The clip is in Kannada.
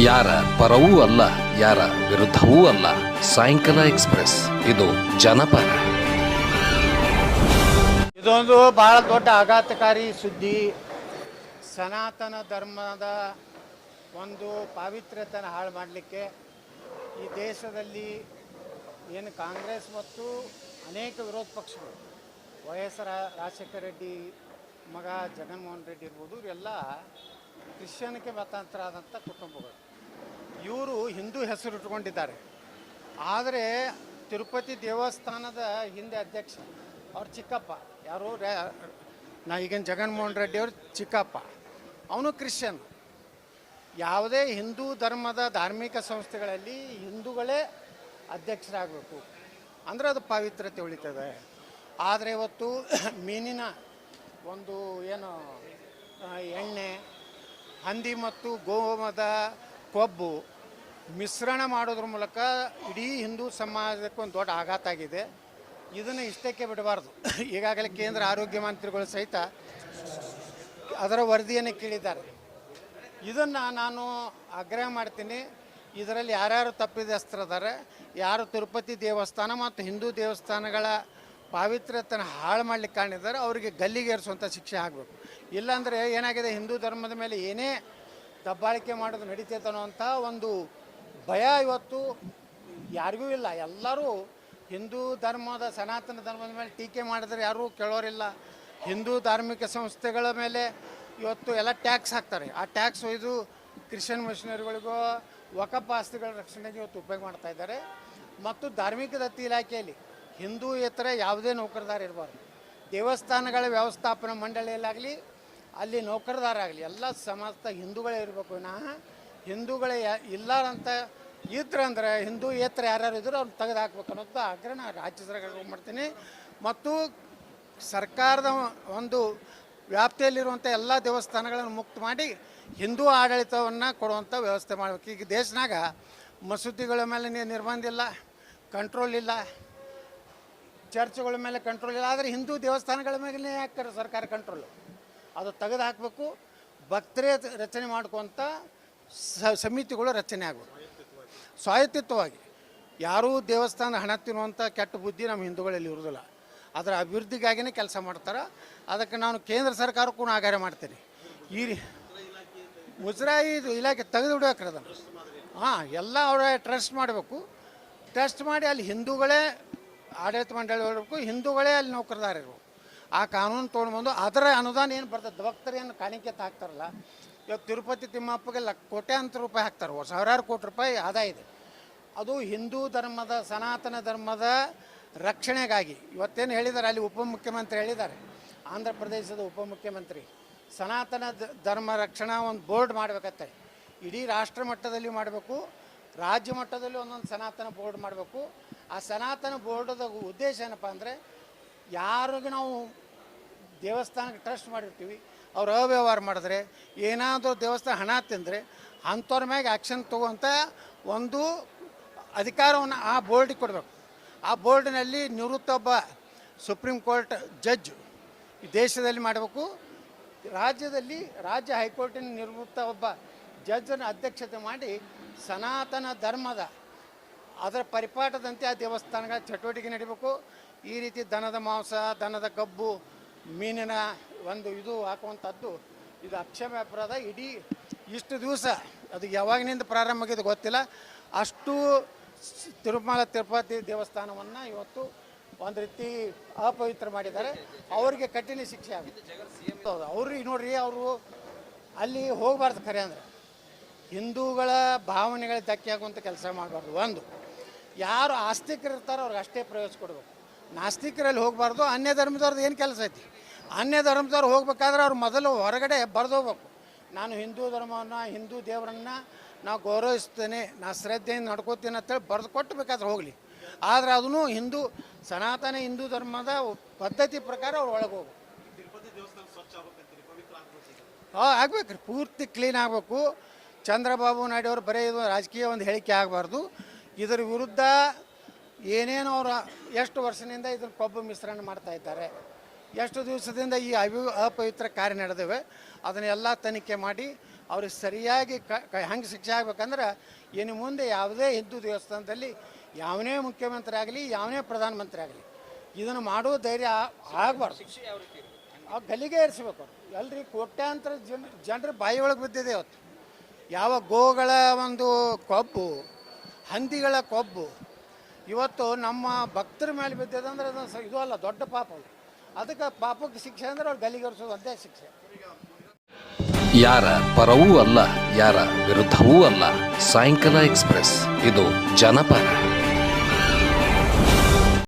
ಯಾರ ಪರವೂ ಅಲ್ಲ, ಯಾರ ವಿರುದ್ಧವೂ ಅಲ್ಲ. ಸಾಯಂಕಾಲ ಎಕ್ಸ್‌ಪ್ರೆಸ್, ಇದು ಜನಪರ. ಇದೊಂದು ಬಹಳ ದೊಡ್ಡ ಆಘಾತಕಾರಿ ಸುದ್ದಿ. ಸನಾತನ ಧರ್ಮದ ಒಂದು ಪಾವಿತ್ರ್ಯತೆಯನ್ನು ಹಾಳು ಮಾಡಲಿಕ್ಕೆ ಈ ದೇಶದಲ್ಲಿ ಏನು ಕಾಂಗ್ರೆಸ್ ಮತ್ತು ಅನೇಕ ವಿರೋಧ ಪಕ್ಷಗಳು, ವೈಎಸ್ ರಾಜಶೇಖರ ರೆಡ್ಡಿ ಮಗ ಜಗನ್ಮೋಹನ್ ರೆಡ್ಡಿ ಇರ್ಬೋದು, ಇವರೆಲ್ಲ ಕ್ರಿಶ್ಚಿಯನ್ಗೆ ಮತಾಂತರ ಆದಂಥ ಕುಟುಂಬಗಳು. ಇವರು ಹಿಂದೂ ಹೆಸರು ಇಟ್ಕೊಂಡಿದ್ದಾರೆ. ಆದರೆ ತಿರುಪತಿ ದೇವಸ್ಥಾನದ ಹಿಂದೆ ಅಧ್ಯಕ್ಷ ಅವ್ರ ಚಿಕ್ಕಪ್ಪ, ಯಾರು ಈಗಿನ ಜಗನ್ಮೋಹನ್ ರೆಡ್ಡಿ ಅವ್ರ ಚಿಕ್ಕಪ್ಪ, ಅವನು ಕ್ರಿಶ್ಚಿಯನ್. ಯಾವುದೇ ಹಿಂದೂ ಧರ್ಮದ ಧಾರ್ಮಿಕ ಸಂಸ್ಥೆಗಳಲ್ಲಿ ಹಿಂದೂಗಳೇ ಅಧ್ಯಕ್ಷರಾಗಬೇಕು ಅಂದರೆ ಅದು ಪಾವಿತ್ರ್ಯತೆ ಉಳಿತದೆ. ಆದರೆ ಇವತ್ತು ಮೀನಿನ ಒಂದು ಏನು ಎಣ್ಣೆ, ಹಂದಿ ಮತ್ತು ಗೋಮದ ಕೊಬ್ಬು ಮಿಶ್ರಣ ಮಾಡೋದ್ರ ಮೂಲಕ ಇಡೀ ಹಿಂದೂ ಸಮಾಜಕ್ಕೆ ಒಂದು ದೊಡ್ಡ ಆಘಾತ ಆಗಿದೆ. ಇದನ್ನು ಇಷ್ಟಕ್ಕೆ ಬಿಡಬಾರ್ದು. ಈಗಾಗಲೇ ಕೇಂದ್ರ ಆರೋಗ್ಯ ಮಂತ್ರಿಗಳು ಸಹಿತ ಅದರ ವರದಿಯನ್ನು ಕೇಳಿದ್ದಾರೆ. ಇದನ್ನು ನಾನು ಆಗ್ರಹ ಮಾಡ್ತೀನಿ. ಇದರಲ್ಲಿ ಯಾರ್ಯಾರು ತಪ್ಪಿತಸ್ಥರಿದ್ದಾರೆ, ಯಾರು ತಿರುಪತಿ ದೇವಸ್ಥಾನ ಮತ್ತು ಹಿಂದೂ ದೇವಸ್ಥಾನಗಳ ಪಾವಿತ್ರ್ಯತೆಯನ್ನು ಹಾಳು ಮಾಡಲಿಕ್ಕೆ ಕಾಣಿದ್ದಾರೆ, ಅವರಿಗೆ ಗಲ್ಲಿಗೇರಿಸುವಂಥ ಶಿಕ್ಷೆ ಆಗಬೇಕು. ಇಲ್ಲಾಂದರೆ ಏನಾಗಿದೆ, ಹಿಂದೂ ಧರ್ಮದ ಮೇಲೆ ಏನೇ ದಬ್ಬಾಳಿಕೆ ಮಾಡೋದು ನಡೀತೈತೆ ಅನ್ನೋಂಥ ಒಂದು ಭಯ ಇವತ್ತು ಯಾರಿಗೂ ಇಲ್ಲ. ಎಲ್ಲರೂ ಹಿಂದೂ ಧರ್ಮದ ಸನಾತನ ಧರ್ಮದ ಮೇಲೆ ಟೀಕೆ ಮಾಡಿದ್ರೆ ಯಾರೂ ಕೇಳೋರಿಲ್ಲ. ಹಿಂದೂ ಧಾರ್ಮಿಕ ಸಂಸ್ಥೆಗಳ ಮೇಲೆ ಇವತ್ತು ಎಲ್ಲ ಟ್ಯಾಕ್ಸ್ ಹಾಕ್ತಾರೆ. ಆ ಟ್ಯಾಕ್ಸ್ ಒಯ್ದು ಕ್ರಿಶ್ಚಿಯನ್ ಮಿಷನರಿಗಳಿಗೂ ವಕಫ್ ಆಸ್ತಿಗಳ ರಕ್ಷಣೆಗೆ ಇವತ್ತು ಉಪಯೋಗ ಮಾಡ್ತಾ ಇದ್ದಾರೆ. ಮತ್ತು ಧಾರ್ಮಿಕ ದತ್ತಿ ಇಲಾಖೆಯಲ್ಲಿ ಹಿಂದೂಯೇತರ ಯಾವುದೇ ನೌಕರದಾರ ಇರಬಾರ್ದು. ದೇವಸ್ಥಾನಗಳ ವ್ಯವಸ್ಥಾಪನಾ ಮಂಡಳಿಯಲ್ಲಾಗಲಿ ಅಲ್ಲಿ ನೌಕರದಾರಾಗಲಿ ಎಲ್ಲ ಸಮಸ್ತ ಹಿಂದೂಗಳೇ ಇರಬೇಕು. ಹಿಂದೂಗಳೇ ಇಲ್ಲಾರಂತ ಇದ್ರಂದ್ರೆ ಹಿಂದೂಯೇತರ ಯಾರ್ಯಾರು ಇದ್ರು ಅವ್ರನ್ನ ತೆಗೆದು ಹಾಕ್ಬೇಕು ಅನ್ನೋದು ಆಗ್ರಹ ನಾನು ರಾಜ್ಯ ಸರ್ಕಾರಕ್ಕೆ ಮಾಡ್ತೀನಿ. ಮತ್ತು ಸರ್ಕಾರದ ಒಂದು ವ್ಯಾಪ್ತಿಯಲ್ಲಿರುವಂಥ ಎಲ್ಲ ದೇವಸ್ಥಾನಗಳನ್ನು ಮುಕ್ತ ಮಾಡಿ ಹಿಂದೂ ಆಡಳಿತವನ್ನು ಕೊಡುವಂಥ ವ್ಯವಸ್ಥೆ ಮಾಡಬೇಕು. ಈಗ ದೇಶನಾಗ ಮಸೂದಿಗಳ ಮೇಲೆ ನಿರ್ಬಂಧ ಇಲ್ಲ, ಕಂಟ್ರೋಲ್ ಇಲ್ಲ, ಚರ್ಚ್ಗಳ ಮೇಲೆ ಕಂಟ್ರೋಲ್ ಇಲ್ಲ. ಆದರೆ ಹಿಂದೂ ದೇವಸ್ಥಾನಗಳ ಮೇಲೆ ಯಾಕೆ ಸರ್ಕಾರ ಕಂಟ್ರೋಲು? ಅದು ತೆಗೆದು ಹಾಕಬೇಕು. ಭಕ್ತರೇ ರಚನೆ ಮಾಡ್ಕೊತ ಸಮಿತಿಗಳು ರಚನೆ ಆಗಬೇಕು ಸ್ವಾಯತ್ತಿತ್ವವಾಗಿ. ಯಾರೂ ದೇವಸ್ಥಾನ ಹಣ ತಿನ್ನುವಂಥ ಕೆಟ್ಟ ಬುದ್ಧಿ ನಮ್ಮ ಹಿಂದೂಗಳಲ್ಲಿ ಇರೋದಿಲ್ಲ. ಅದರ ಅಭಿವೃದ್ಧಿಗಾಗಿಯೇ ಕೆಲಸ ಮಾಡ್ತಾರೆ. ಅದಕ್ಕೆ ನಾನು ಕೇಂದ್ರ ಸರ್ಕಾರಕ್ಕೂ ಆಗ್ರಹ ಮಾಡ್ತೀನಿ. ಈ ಮುಜರಾಯಿ ಇಲಾಖೆ ತೆಗೆದು ಬಿಡ್ಬೇಕ್ರಿ ಅದನ್ನು. ಎಲ್ಲ ಅವರ ಟ್ರಸ್ಟ್ ಮಾಡಬೇಕು. ಟ್ರಸ್ಟ್ ಮಾಡಿ ಅಲ್ಲಿ ಹಿಂದೂಗಳೇ ಆಡಳಿತ ಮಂಡಳಿ ಇರಬೇಕು, ಹಿಂದೂಗಳೇ ಅಲ್ಲಿ ನೌಕರದಾರ ಇರಬೇಕು. ಆ ಕಾನೂನು ತೊಗೊಂಡ್ಬಂದು ಅದರ ಅನುದಾನ ಏನು ಬರ್ತದೆ, ಭಕ್ತರೇನು ಕಾಣಿಕೆ ಹಾಕ್ತಾರಲ್ಲ, ಇವತ್ತು ತಿರುಪತಿ ತಿಮ್ಮಪ್ಪಗೆ ಕೋಟ್ಯಾಂತರ ರೂಪಾಯಿ ಹಾಕ್ತಾರೆ, ಸಾವಿರಾರು ಕೋಟಿ ರೂಪಾಯಿ ಆದಾಯ ಇದೆ. ಅದು ಹಿಂದೂ ಧರ್ಮದ ಸನಾತನ ಧರ್ಮದ ರಕ್ಷಣೆಗಾಗಿ. ಇವತ್ತೇನು ಹೇಳಿದ್ದಾರೆ ಅಲ್ಲಿ ಉಪಮುಖ್ಯಮಂತ್ರಿ ಹೇಳಿದ್ದಾರೆ, ಆಂಧ್ರ ಪ್ರದೇಶದ ಉಪಮುಖ್ಯಮಂತ್ರಿ, ಸನಾತನ ಧರ್ಮ ರಕ್ಷಣಾ ಒಂದು ಬೋರ್ಡ್ ಮಾಡಬೇಕತ್ತೆ. ಇಡೀ ರಾಷ್ಟ್ರ ಮಟ್ಟದಲ್ಲಿ ಮಾಡಬೇಕು, ರಾಜ್ಯ ಮಟ್ಟದಲ್ಲಿ ಒಂದೊಂದು ಸನಾತನ ಬೋರ್ಡ್ ಮಾಡಬೇಕು. ಆ ಸನಾತನ ಬೋರ್ಡದ ಉದ್ದೇಶ ಏನಪ್ಪ ಅಂದರೆ, ಯಾರಿಗೆ ನಾವು ದೇವಸ್ಥಾನಕ್ಕೆ ಟ್ರಸ್ಟ್ ಮಾಡಿರ್ತೀವಿ ಅವ್ರು ಅವ್ಯವಹಾರ ಮಾಡಿದ್ರೆ, ಏನಾದರೂ ದೇವಸ್ಥಾನ ಹಣ ತಿಂದರೆ ಅಂಥವ್ರ ಮ್ಯಾಗೆ ಆ್ಯಕ್ಷನ್ ತೊಗೊವಂಥ ಒಂದು ಅಧಿಕಾರವನ್ನು ಆ ಬೋರ್ಡಿಗೆ ಕೊಡಬೇಕು. ಆ ಬೋರ್ಡಿನಲ್ಲಿ ನಿವೃತ್ತ ಒಬ್ಬ ಸುಪ್ರೀಂ ಕೋರ್ಟ್ ಜಡ್ಜ್ ಈ ದೇಶದಲ್ಲಿ ಮಾಡಬೇಕು. ರಾಜ್ಯದಲ್ಲಿ ರಾಜ್ಯ ಹೈಕೋರ್ಟಿನ ನಿವೃತ್ತ ಒಬ್ಬ ಜಡ್ಜನ್ನು ಅಧ್ಯಕ್ಷತೆ ಮಾಡಿ ಸನಾತನ ಧರ್ಮದ ಅದರ ಪರಿಪಾಠದಂತೆ ಆ ದೇವಸ್ಥಾನಗಳ ಚಟುವಟಿಕೆ ನಡಿಬೇಕು. ಈ ರೀತಿ ದನದ ಮಾಂಸ, ದನದ ಕಬ್ಬು, ಮೀನಿನ ಒಂದು ಇದು ಹಾಕುವಂಥದ್ದು ಇದು ಅಕ್ಷಮ್ಯ ಅಪರಾಧ. ಇಡೀ ಇಷ್ಟು ದಿವಸ ಅದು ಯಾವಾಗಿನಿಂದ ಪ್ರಾರಂಭ ಆಗಿದೆ ಗೊತ್ತಿಲ್ಲ, ಅಷ್ಟು ತಿರುಪತಿ ದೇವಸ್ಥಾನವನ್ನು ಇವತ್ತು ಒಂದು ರೀತಿ ಅಪವಿತ್ರ ಮಾಡಿದ್ದಾರೆ. ಅವರಿಗೆ ಕಠಿಣ ಶಿಕ್ಷೆ ಆಗುತ್ತೆ. ಅವ್ರಿಗೆ ನೋಡ್ರಿ, ಅವರು ಅಲ್ಲಿ ಹೋಗಬಾರ್ದು. ಖರೆ ಅಂದರೆ ಹಿಂದೂಗಳ ಭಾವನೆಗಳಿಗೆ ಧಕ್ಕೆ ಆಗುವಂಥ ಕೆಲಸ ಮಾಡಬಾರ್ದು. ಒಂದು, ಯಾರು ಆಸ್ತಿಕರು ಇರ್ತಾರೋ ಅವ್ರಿಗೆ ಅಷ್ಟೇ ಪ್ರವೇಶ ಕೊಡಬೇಕು. ನಾಸ್ತಿಕರಲ್ಲಿ ಹೋಗಬಾರ್ದು. ಅನ್ಯ ಧರ್ಮದವ್ರದ್ದು ಏನು ಕೆಲಸ ಐತಿ? ಅನ್ಯ ಧರ್ಮದವ್ರು ಹೋಗ್ಬೇಕಾದ್ರೆ ಅವ್ರು ಮೊದಲು ಹೊರಗಡೆ ಬರೆದು ಹೋಗ್ಬೇಕು, ನಾನು ಹಿಂದೂ ಧರ್ಮವನ್ನು, ಹಿಂದೂ ದೇವರನ್ನು ನಾವು ಗೌರವಿಸ್ತೇನೆ, ನಾ ಶ್ರದ್ಧೆಯಿಂದ ನಡ್ಕೋತೀನಿ ಅಂತೇಳಿ ಬರೆದು ಕೊಟ್ಟು ಬೇಕಾದ್ರೆ ಹೋಗಲಿ. ಆದರೆ ಅದನ್ನು ಹಿಂದೂ ಸನಾತನ ಹಿಂದೂ ಧರ್ಮದ ಪದ್ಧತಿ ಪ್ರಕಾರ ಅವ್ರು ಒಳಗೆ ಹೋಗ್ಬೇಕು. ಆಗ್ಬೇಕು ರೀ, ಪೂರ್ತಿ ಕ್ಲೀನ್ ಆಗಬೇಕು. ಚಂದ್ರಬಾಬು ನಾಯ್ಡು ಅವರು ಬರೀ ಇದು ರಾಜಕೀಯ ಒಂದು ಹೇಳಿಕೆ ಆಗಬಾರ್ದು. ಇದರ ವಿರುದ್ಧ ಏನೇನು ಅವರು ಎಷ್ಟು ವರ್ಷದಿಂದ ಇದನ್ನು ಕೊಬ್ಬು ಮಿಶ್ರಣ ಮಾಡ್ತಾ ಇದ್ದಾರೆ, ಎಷ್ಟು ದಿವಸದಿಂದ ಈ ಅಪವಿತ್ರ ಕಾರ್ಯ ನಡೆದಿವೆ, ಅದನ್ನೆಲ್ಲ ತನಿಖೆ ಮಾಡಿ ಅವ್ರಿಗೆ ಸರಿಯಾಗಿ ಹೆಂಗೆ ಶಿಕ್ಷೆ ಆಗ್ಬೇಕಂದ್ರೆ ಇನ್ನು ಮುಂದೆ ಯಾವುದೇ ಹಿಂದೂ ದೇವಸ್ಥಾನದಲ್ಲಿ ಯಾವನೇ ಮುಖ್ಯಮಂತ್ರಿ ಆಗಲಿ ಯಾವನೇ ಪ್ರಧಾನಮಂತ್ರಿ ಆಗಲಿ ಇದನ್ನು ಮಾಡೋ ಧೈರ್ಯ ಆಗಬಾರ್ದು. ಆ ಗಲ್ಲಿಗೆ ಏರಿಸ್ಬೇಕು ಅವ್ರು. ಎಲ್ರಿ ಕೋಟ್ಯಾಂತರ ಜನರ ಬಾಯಿ ಒಳಗೆ ಬಿದ್ದಿದೆ ಇವತ್ತು. ಯಾವ ಗೋಗಳ ಒಂದು ಕೊಬ್ಬು, ಹಂದಿಗಳ ಕೊಬ್ಬು ಇವತ್ತು ನಮ್ಮ ಭಕ್ತರ ಮೇಲೆ ಬಿದ್ದಿದೆ ಅಂದರೆ ಅದು ಇದು ಅಲ್ಲ, ದೊಡ್ಡ ಪಾಪ. ಅದಕ್ಕೆ ಪಾಪಕ್ಕೆ ಶಿಕ್ಷೆ ಅಂದರೆ ಅವ್ರು ಗಲ್ಲಿಗೇರಿಸೋದು ಒಂದೇ ಶಿಕ್ಷೆ. ಯಾರ ಪರವೂ ಅಲ್ಲ, ಯಾರ ವಿರುದ್ಧವೂ ಅಲ್ಲ. ಸಾಯಂಕಾಲ ಎಕ್ಸ್‌ಪ್ರೆಸ್, ಇದು ಜನಪರ.